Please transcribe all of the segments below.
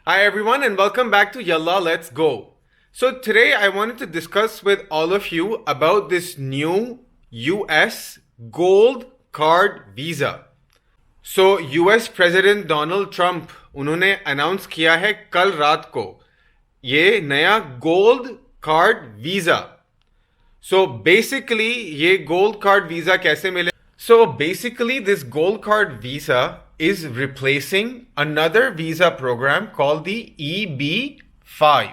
Hi, everyone, and welcome back to Yalla Let's Go. So, today I wanted to discuss with all of you about this new US Gold Card Visa. So, US President Donald Trump उन्होंने announce किया है कल रात को ये नया gold card visa. So basically ये gold card visa कैसे मिले? So basically, this gold card visa is replacing another visa program called the EB-5.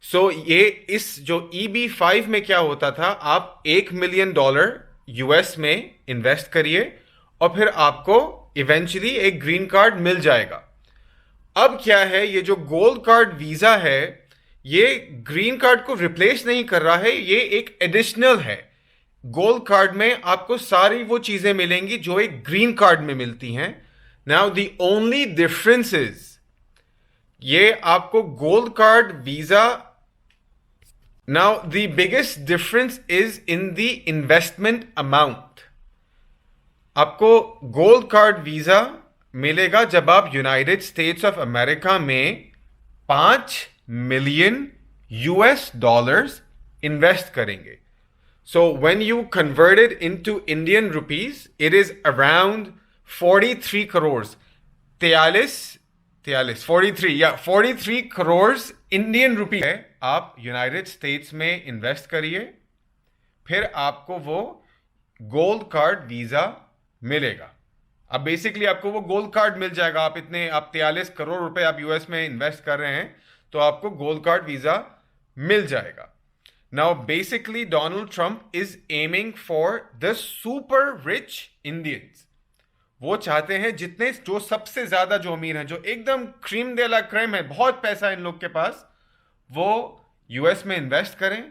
So ये इस जो EB-5 में क्या होता था, आप $1 मिलियन यूएस में इन्वेस्ट करिए और फिर आपको इवेंचुअली एक ग्रीन कार्ड मिल जाएगा. अब क्या है, ये जो गोल्ड कार्ड वीजा है ये ग्रीन कार्ड को रिप्लेस नहीं कर रहा है, ये एक एडिशनल है. गोल्ड कार्ड में आपको सारी वो चीजें मिलेंगी जो एक ग्रीन कार्ड में मिलती हैं. Now the only difference is ये आपको gold card visa. Now the biggest difference is in the investment amount. आपको गोल्ड कार्ड वीजा मिलेगा जब आप यूनाइटेड स्टेट्स ऑफ अमेरिका में $5 मिलियन इन्वेस्ट करेंगे. So when you convert it into Indian rupees, it is around 43 crores. 43 crores Indian rupee है. आप United states में invest करिए, फिर आपको वो गोल्ड कार्ड वीजा मिलेगा. अब बेसिकली आपको वो गोल्ड कार्ड मिल जाएगा. आप 43 करोड़ रुपए आप यूएस में इन्वेस्ट कर रहे हैं तो आपको गोल्ड कार्ड वीजा मिल जाएगा. Now, basically, Donald Trump is aiming for the super rich Indians. वो चाहते हैं जो सबसे ज्यादा जो अमीर हैं, जो एकदम क्रीम दे ला क्रीम है, बहुत पैसा इन लोग के पास, वो यूएस में इन्वेस्ट करें.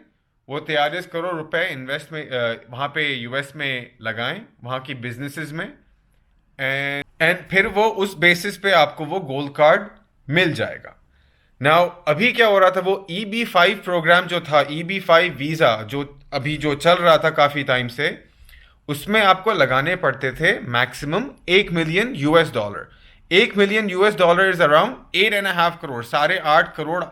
वो 43 करोड़ रुपए इन्वेस्ट में वहां पे यूएस में लगाएं, वहां की बिजनेसेस में, एंड फिर वो उस बेसिस पे आपको वो गोल्ड कार्ड मिल जाएगा. नाउ अभी क्या हो रहा था, वो EB-5 प्रोग्राम जो था, EB-5 वीजा जो अभी जो चल रहा था काफी टाइम से, उसमें आपको लगाने पड़ते थे maximum $1 million. $1 million is around 8.5 crore, 8.5 crore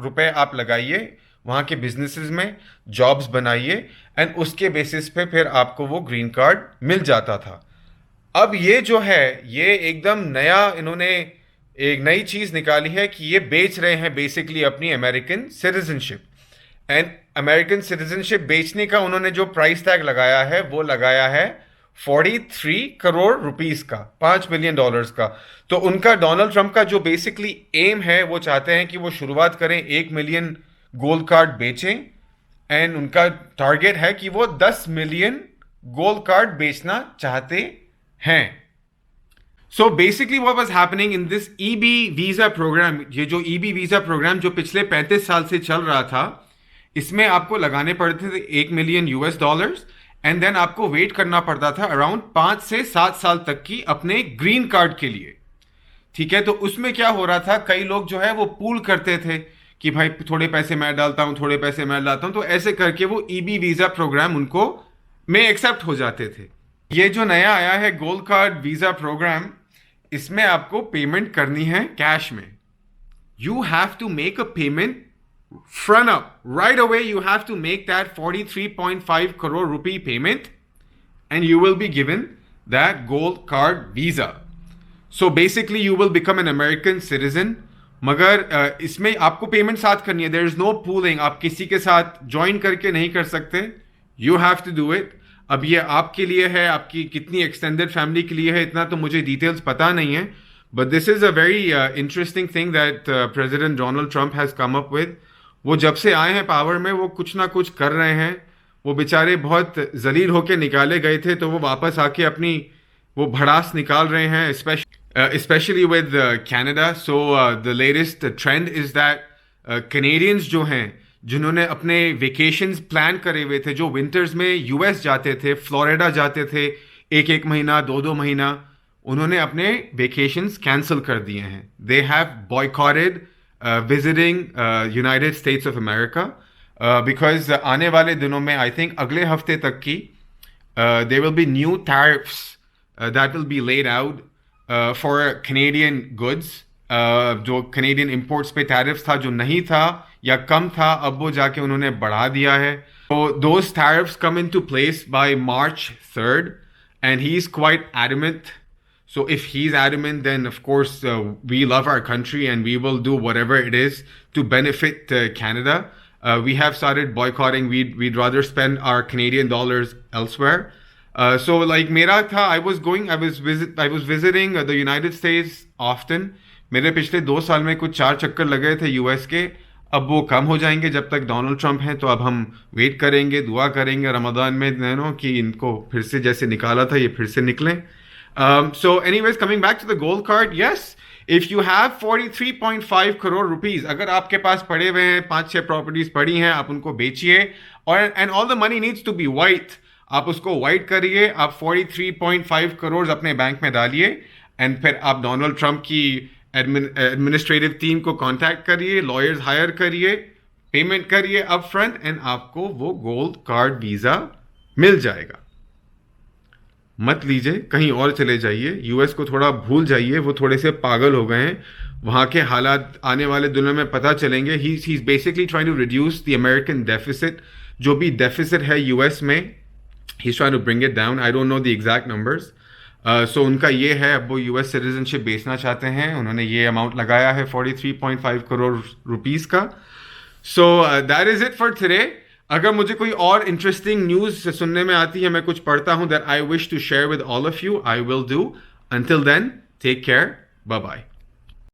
रुपए आप लगाइए वहां के बिजनेसेस में, जॉब्स बनाइए, एंड उसके बेसिस पे फिर आपको वो ग्रीन कार्ड मिल जाता था. अब ये जो है ये एकदम नया इन्होंने एक नई चीज निकाली है कि ये बेच रहे हैं बेसिकली अपनी American citizenship. And American citizenship बेचने का उन्होंने जो प्राइस टैग लगाया है वो लगाया है 43 करोड़ रुपीस का, $5 मिलियन का. तो उनका, डोनाल्ड ट्रंप का जो बेसिकली एम है, वो चाहते हैं कि वो शुरुआत करें 1 मिलियन गोल्ड कार्ड बेचें, एंड उनका टारगेट है कि वो 10 मिलियन गोल्ड कार्ड बेचना चाहते हैं. So basically what was happening in this EB visa program, ये जो EB visa program जो पिछले 35 साल से चल रहा था, इसमें आपको लगाने पड़ते थे $1 मिलियन एंड देन आपको वेट करना पड़ता था अराउंड 5 से 7 साल तक की अपने ग्रीन कार्ड के लिए. ठीक है, तो उसमें क्या हो रहा था, कई लोग जो है वो पूल करते थे कि भाई थोड़े पैसे मैं डालता हूं, थोड़े पैसे मैं डालता हूं, तो ऐसे करके वो EB वीजा प्रोग्राम उनको में एक्सेप्ट हो जाते थे. ये जो नया आया है गोल्ड कार्ड वीजा प्रोग्राम, इसमें आपको पेमेंट करनी है कैश में. You have to make a payment front up right away. You have to make that 43.5 crore rupee payment and you will be given that gold card visa. So basically you will become an American citizen. मगर इसमें आपको payment साथ करनी है. There is no pooling. आप किसी के साथ ज्वाइन करके नहीं कर सकते. You have to do it. अब ये आपके लिए है, आपकी कितनी एक्सटेंडेड फैमिली के लिए है, इतना तो मुझे डिटेल्स पता नहीं है, but this is a very interesting thing that president Donald Trump has come up with. वो जब से आए हैं पावर में वो कुछ ना कुछ कर रहे हैं. वो बेचारे बहुत जलील होके निकाले गए थे, तो वो वापस आके अपनी वो भड़ास निकाल रहे हैं, especially with Canada. So the latest trend is that Canadians जो हैं, जिन्होंने अपने वेकेशंस प्लान करे हुए थे, जो विंटर्स में यूएस जाते थे, फ्लोरिडा जाते थे, एक महीना 2 महीना, उन्होंने अपने वेकेशंस कैंसिल कर दिए हैं. They have boycotted visiting United states of America because आने वाले दिनों में, आई थिंक अगले हफ्ते तक की, there will be new tariffs that will be laid out for Canadian goods जो कनेडियन इंपोर्ट्स पे टैरिफ्स था जो नहीं था या कम था, अब वो जाके उन्होंने बढ़ा दिया है. So those tariffs come into place by March 3rd, and he's quite adamant. So if he's adamant, then of course we love our country and we will do whatever it is to benefit Canada. We have started boycotting. We'd rather spend our Canadian dollars elsewhere. So like मेरा था, I was visiting the United States often. मेरे पिछले 2 साल में कुछ 4 चक्कर लगे थे यूएस के. अब वो कम हो जाएंगे जब तक डोनाल्ड ट्रंप हैं, तो अब हम वेट करेंगे, दुआ करेंगे रमज़ान में कि इनको फिर से जैसे निकाला था ये फिर से निकलें. So anyways, coming back to the gold card, yes, if you have 43.5 crore rupees, अगर आपके पास पड़े हुए हैं 5-6 प्रॉपर्टीज पड़ी हैं, आप उनको बेचिए. और and all the money needs to be white. आप उसको वाइट करिए, आप 43.5 करोड़ अपने बैंक में डालिए, एंड फिर आप डोनाल्ड ट्रंप की एडमिनिस्ट्रेटिव टीम को कांटेक्ट करिए, लॉयर्स हायर करिए, पेमेंट करिए अप फ्रंट, एंड आपको वो गोल्ड कार्ड वीज़ा मिल जाएगा. मत लीजिए, कहीं और चले जाइए, यूएस को थोड़ा भूल जाइए. वो थोड़े से पागल हो गए हैं. वहाँ के हालात आने वाले दिनों में पता चलेंगे. He is basically trying to reduce the American deficit. जो भी डेफिसिट है यूएस में, he is trying to bring it down. I don't know the exact numbers. So उनका ये है, अब वो यूएस सिटीजनशिप बेचना चाहते हैं. उन्होंने ये अमाउंट लगाया है 43.5 करोड़ रुपीस का. So that is it for today. अगर मुझे कोई और इंटरेस्टिंग न्यूज़ सुनने में आती है, मैं कुछ पढ़ता हूं that I wish to share with all of you, I will do. Until then, take care, bye bye.